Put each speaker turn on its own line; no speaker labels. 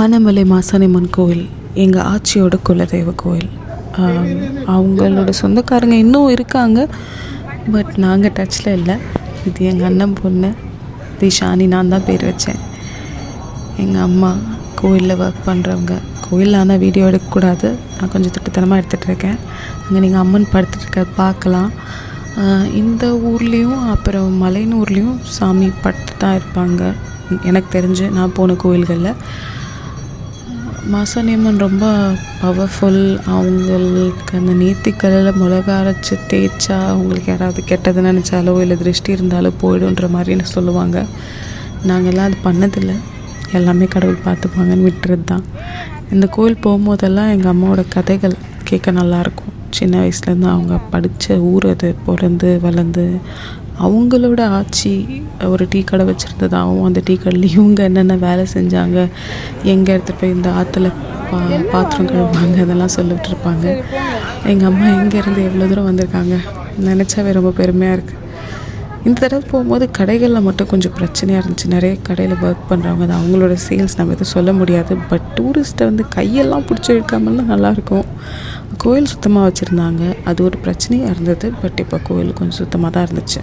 ஆனமலை மாசாணியம்மன் கோவில் எங்கள் ஆச்சியோட குலதெய்வ கோவில். அவங்களோட சொந்தக்காரங்க இன்னும் இருக்காங்க, பட் நாங்கள் டச்சில் இல்லை. இது எங்கள் அண்ணன் பொண்ணு திஷானி, நான் தான் பேர் வச்சேன். எங்கள் அம்மா கோவிலில் ஒர்க் பண்ணுறவங்க. கோவிலில் ஆனால் வீடியோ எடுக்கக்கூடாது, நான் கொஞ்சம் திட்டத்தனமாக எடுத்துகிட்டு இருக்கேன். அங்கே நீங்கள் அம்மன் படுத்துட்டுருக்க பார்க்கலாம். இந்த ஊர்லேயும் அப்புறம் மலையனூர்லேயும் சாமி பட்டு தான் இருப்பாங்க எனக்கு தெரிஞ்சு நான் போன கோவில்களில். மாசாணியம்மன் ரொம்ப பவர்ஃபுல். அவங்களுக்கு அந்த நேர்த்திக்கல்லில் மிளகா அரைச்சி தேய்ச்சா அவங்களுக்கு யாராவது கெட்டது நினச்சாலோ இல்லை திருஷ்டி இருந்தாலோ போய்டுன்ற மாதிரி சொல்லுவாங்க. நாங்கள்லாம் அது பண்ணதில்லை, எல்லாமே கடவுள் பார்த்துப்பாங்கன்னு விட்டுறது தான். இந்த கோவில் போகும்போதெல்லாம் எங்கள் அம்மாவோட கதைகள் கேட்க நல்லாயிருக்கும். சின்ன வயசுலேருந்து அவங்க படித்த ஊர் அது, பிறந்து வளர்ந்து அவங்களோட ஆட்சி ஒரு டீ கடை வச்சுருந்ததாகவும் அந்த டீ கடையில் இவங்க என்னென்ன வேலை செஞ்சாங்க, எங்கே எடுத்துகிட்டு போய் இந்த ஆற்றுல பாத்திரம் கழுவாங்க, அதெல்லாம் சொல்லிகிட்டு இருப்பாங்க. எங்கள் அம்மா எங்கேருந்து எவ்வளோ தூரம் வந்திருக்காங்க நினச்சாவே ரொம்ப பெருமையாக இருக்குது. இந்த தடவை போகும்போது கடைகளில் மட்டும் கொஞ்சம் பிரச்சனையாக இருந்துச்சு. நிறைய கடையில் ஒர்க் பண்ணுறவங்க அது அவங்களோட சேல்ஸ் நம்ம எதுவும் சொல்ல முடியாது. பட் டூரிஸ்ட்டை கையெல்லாம் பிடிச்சி இழுக்காமலாம் நல்லாயிருக்கும். கோயில் சுத்தமாக வச்சுருந்தாங்க, அது ஒரு பிரச்சனையாக இருந்தது. பட் இப்போ கோயில் கொஞ்சம் சுத்தமாக தான் இருந்துச்சு.